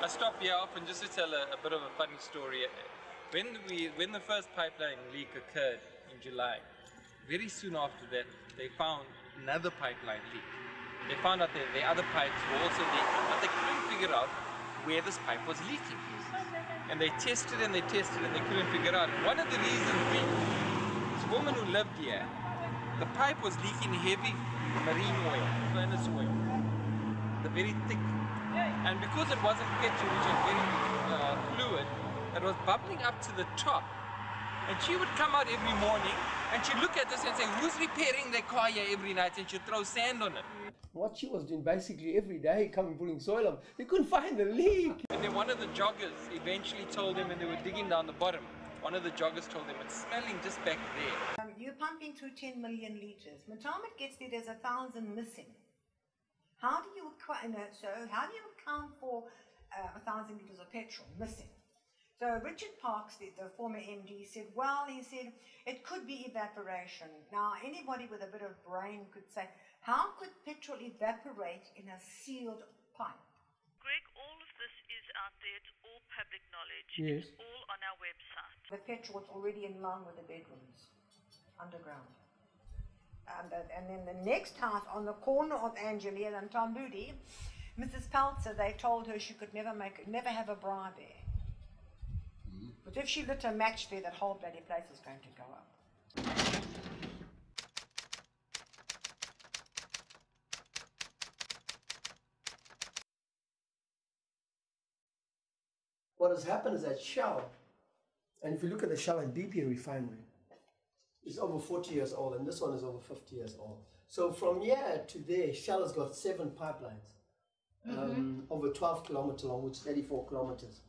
I stop here often just to tell a bit of a funny story. When the first pipeline leak occurred in July, very soon after that, they found another pipeline leak. They found out that the other pipes were also leaking, but they couldn't figure out where this pipe was leaking. And they tested and they tested and they couldn't figure out. One of the reasons being, this woman who lived here, the pipe was leaking heavy marine oil, furnace oil, the very thick. And because it wasn't petrol, which is very fluid, it was bubbling up to the top. And she would come out every morning and she'd look at this and say, who's repairing their car here every night? And she'd throw sand on it. What she was doing basically every day, coming putting soil on, they couldn't find the leak. And then one of the joggers eventually told them, when they were digging down the bottom, one of the joggers told them, it's smelling just back there. You're pumping through 10 million litres. By the time it gets there, there's 1,000 missing. How do you account for 1,000 litres of petrol missing? So Richard Parks, the former MD, said, well, he said, it could be evaporation. Now, anybody with a bit of brain could say, how could petrol evaporate in a sealed pipe? Greg, all of this is out there. It's all public knowledge. Yes. It's all on our website. The petrol is already in line with the bedrooms, underground. And then the next house on the corner of Angelia and Tambudi, Mrs. Peltzer, they told her she could never have a bra there. But if she lit a match there, that whole bloody place is going to go up. What has happened is that Shell, and if you look at the Shell and BP refinery, it's over 40 years old, and this one is over 50 years old. So from here to there, Shell has got 7 pipelines, over 12 kilometers long, which is 84 kilometers.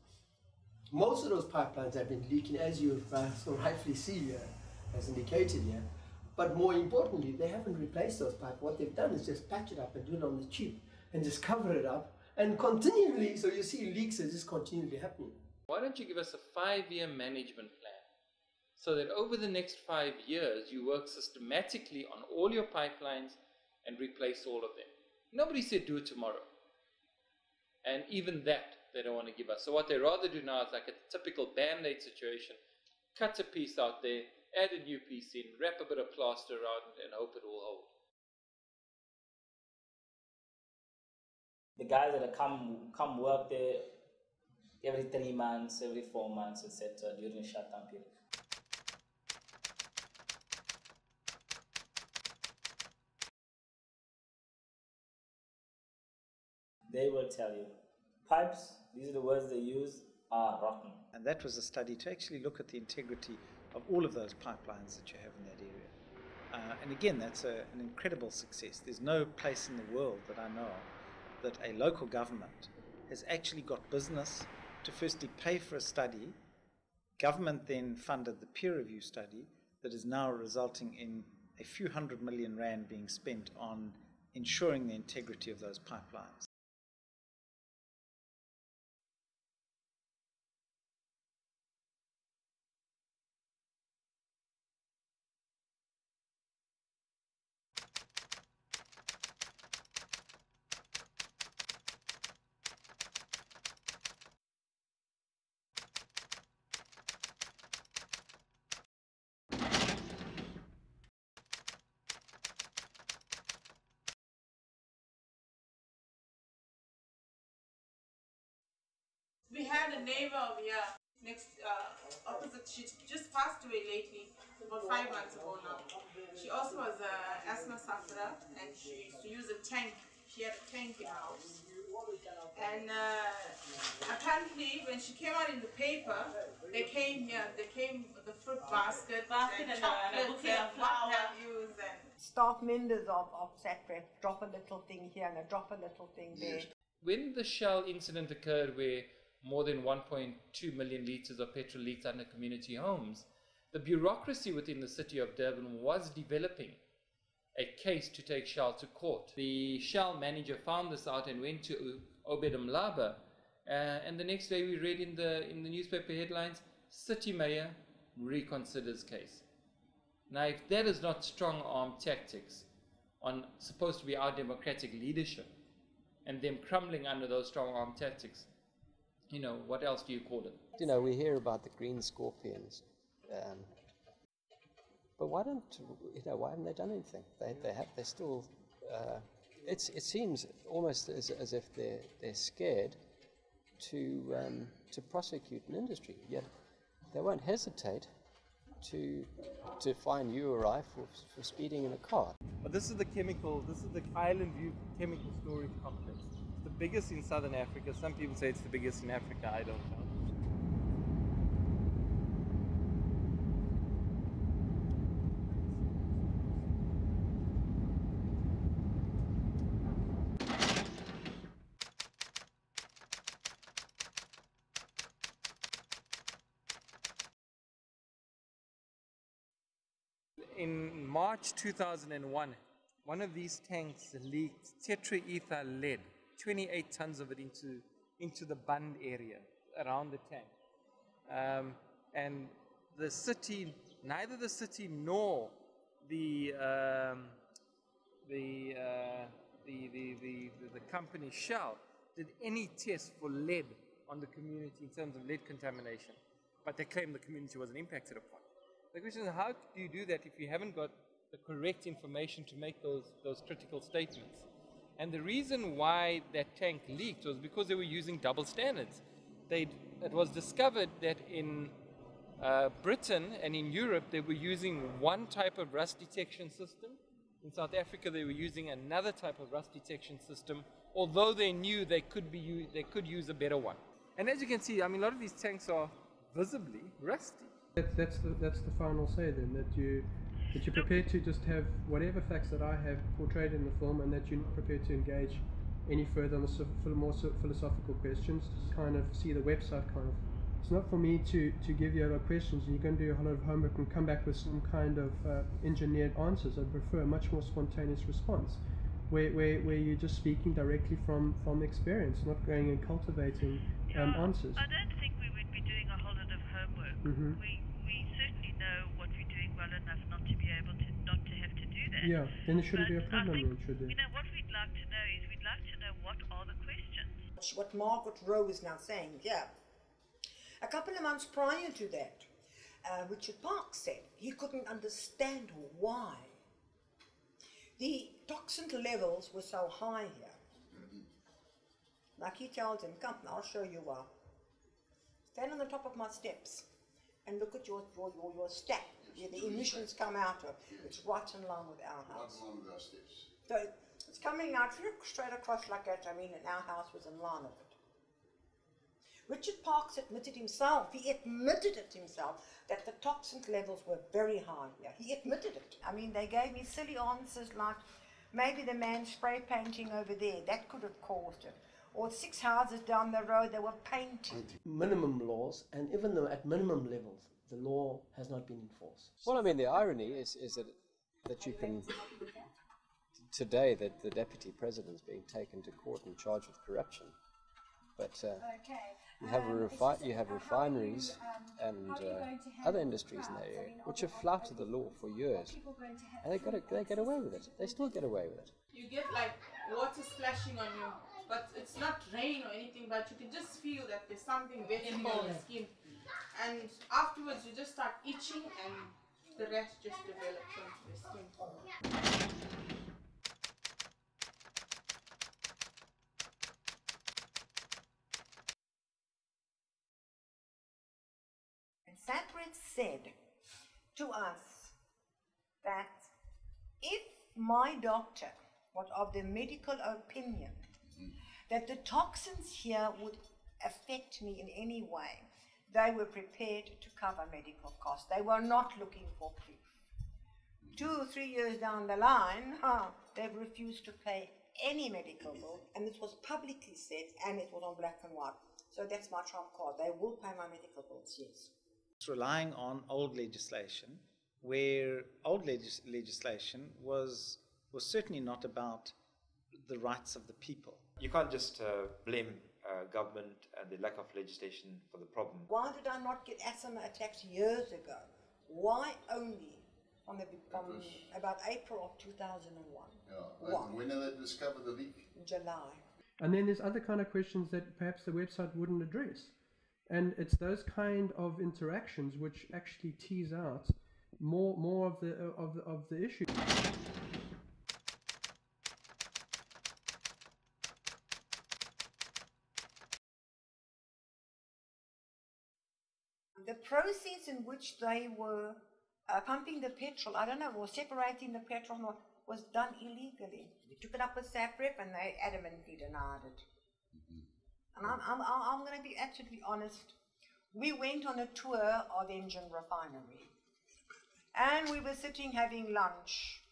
Most of those pipelines have been leaking, as you so rightfully see as indicated here. But more importantly, they haven't replaced those pipes. What they've done is just patch it up and do it on the cheap and just cover it up. And continually, so you see leaks are just continually happening. Why don't you give us a 5-year management plan so that over the next 5 years you work systematically on all your pipelines and replace all of them? Nobody said do it tomorrow. And even that they don't want to give us. So what they rather do now is like a typical Band-Aid situation, cut a piece out there, add a new piece in, wrap a bit of plaster around and hope it will hold. The guys that come work there every 3 months, every 4 months, etc. during shutdown period. They will tell you, pipes, these are the words they use, are rotten. And that was a study to actually look at the integrity of all of those pipelines that you have in that area. And again, that's an incredible success. There's no place in the world that I know of that a local government has actually got business to firstly pay for a study. Government then funded the peer review study that is now resulting in a few $100 million being spent on ensuring the integrity of those pipelines. We had a neighbor over here next opposite. She just passed away lately, about 5 months ago now. She also was an asthma sufferer, and she used to use a tank. She had a tank in her house. And apparently, when she came out in the paper, they came here. They came with the fruit basket and chocolates and what have you. Staff members of SATREP drop a little thing here and they drop a little thing there. When the Shell incident occurred where more than 1.2 million litres of petrol leaked under community homes, the bureaucracy within the city of Durban was developing a case to take Shell to court. The Shell manager found this out and went to Obed Mlaba, and the next day we read in the newspaper headlines, City Mayor reconsiders case. Now, if that is not strong arm tactics on supposed to be our democratic leadership, and them crumbling under those strong arm tactics, you know, what else do you call it? You know, we hear about the green scorpions, but why haven't they done anything? They're still. It seems almost as if they're scared to prosecute an industry. Yet they won't hesitate to fine you or I for speeding in a car. But this is the Island View Chemical Storage Complex. It's the biggest in Southern Africa. Some people say it's the biggest in Africa. I don't know. In March 2001, one of these tanks leaked tetraether lead, 28 tons of it into the bund area around the tank. And the city, neither the city nor the company Shell did any tests for lead on the community in terms of lead contamination, but they claim the community wasn't impacted upon. The question is, how do you do that if you haven't got the correct information to make those critical statements? And the reason why that tank leaked was because they were using double standards. It was discovered that in Britain and in Europe, they were using one type of rust detection system. In South Africa, they were using another type of rust detection system, although they knew they could use a better one. And as you can see, I mean, a lot of these tanks are visibly rusty. That's the final say then, that you're prepared to just have whatever facts that I have portrayed in the film, and that you're not prepared to engage any further on the more philosophical questions. Just kind of see the website kind of. It's not for me to give you other questions and you're going to do a whole lot of homework and come back with some kind of engineered answers. I prefer a much more spontaneous response, where you're just speaking directly from experience, not going and cultivating answers. I don't think we would be doing a whole lot of homework. Mm-hmm. We certainly know what we're doing well enough not to be able to not to have to do that. Yeah, then there shouldn't be a problem. I think, then, should there? you know, what we'd like to know is we'd like to know what are the questions. What Margaret Rowe is now saying, yeah. A couple of months prior to that, Richard Parks said he couldn't understand why the toxin levels were so high here. Like he tells him, come, I'll show you why. Stand on the top of my steps and look at your stack, where the emissions come out of. It's right in line with our house. Right in line with our steps. So it's coming out straight across like that. I mean, and our house was in line with it. Richard Parks admitted it himself, that the toxin levels were very high here. He admitted it. I mean, they gave me silly answers like, maybe the man spray painting over there, that could have caused it. Or 6 houses down the road, they were painting. Minimum laws, and even though at minimum levels, the law has not been enforced. Well, I mean, the irony is that you can, today, that the deputy president is being taken to court and charged with corruption. But you have refineries and other industries in that area which have flouted the law for years, and they get away with it. They still get away with it. You get like water splashing on you, but it's not rain or anything, but you can just feel that there's something wetting on your skin. And afterwards you just start itching and the rash just develops onto the skin. Sandred said to us that if my doctor was of the medical opinion that the toxins here would affect me in any way, they were prepared to cover medical costs. They were not looking for proof. 2 or 3 years down the line, they've refused to pay any medical bill, and this was publicly said, and it was on black and white. So that's my trump card. They will pay my medical bills, yes. It's relying on old legislation, where old legislation was certainly not about the rights of the people. You can't just blame government and the lack of legislation for the problem. Why did I not get asthma attacks years ago? Why only from about April of 2001? Yeah. When did they discover the leak? In July. And then there's other kind of questions that perhaps the website wouldn't address. And it's those kind of interactions which actually tease out more of the issue. The process in which they were pumping the petrol, I don't know, or separating the petrol, was done illegally. They took it up with SAPREP and they adamantly denied it. And I'm going to be absolutely honest. We went on a tour of Engine Refinery. And we were sitting having lunch.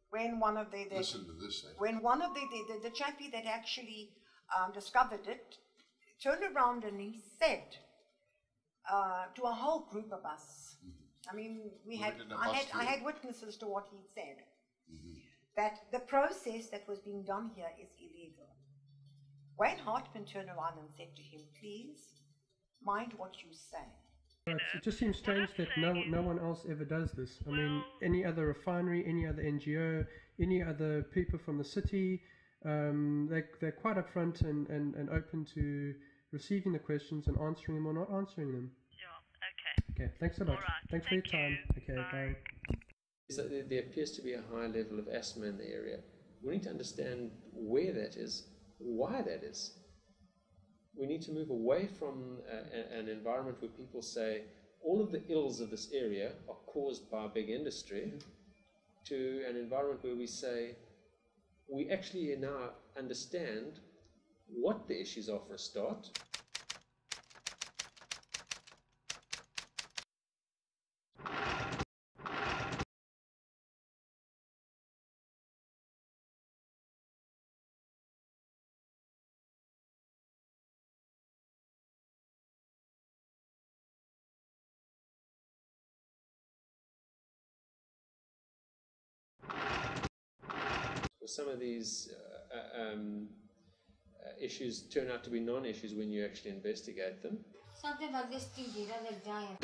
When one of the Listen to this thing. When one of the chappie that actually discovered it turned around and he said to a whole group of us, I mean, I had witnesses to what he said, that the process that was being done here is illegal. Wayne Hartman turned around and said to him, please, mind what you say. It just seems strange that no one else ever does this. I mean, any other refinery, any other NGO, any other people from the city, they're quite upfront and open to receiving the questions and answering them or not answering them. Sure, okay. Okay, thanks a lot. All right, Thanks for your time. thank you. Okay, bye. So there appears to be a high level of asthma in the area. We need to understand where that is, why that is. We need to move away from an environment where people say all of the ills of this area are caused by big industry, to an environment where we say we actually now understand what the issues are for a start. Some of these issues turn out to be non-issues when you actually investigate them. Something like this TV, like giant.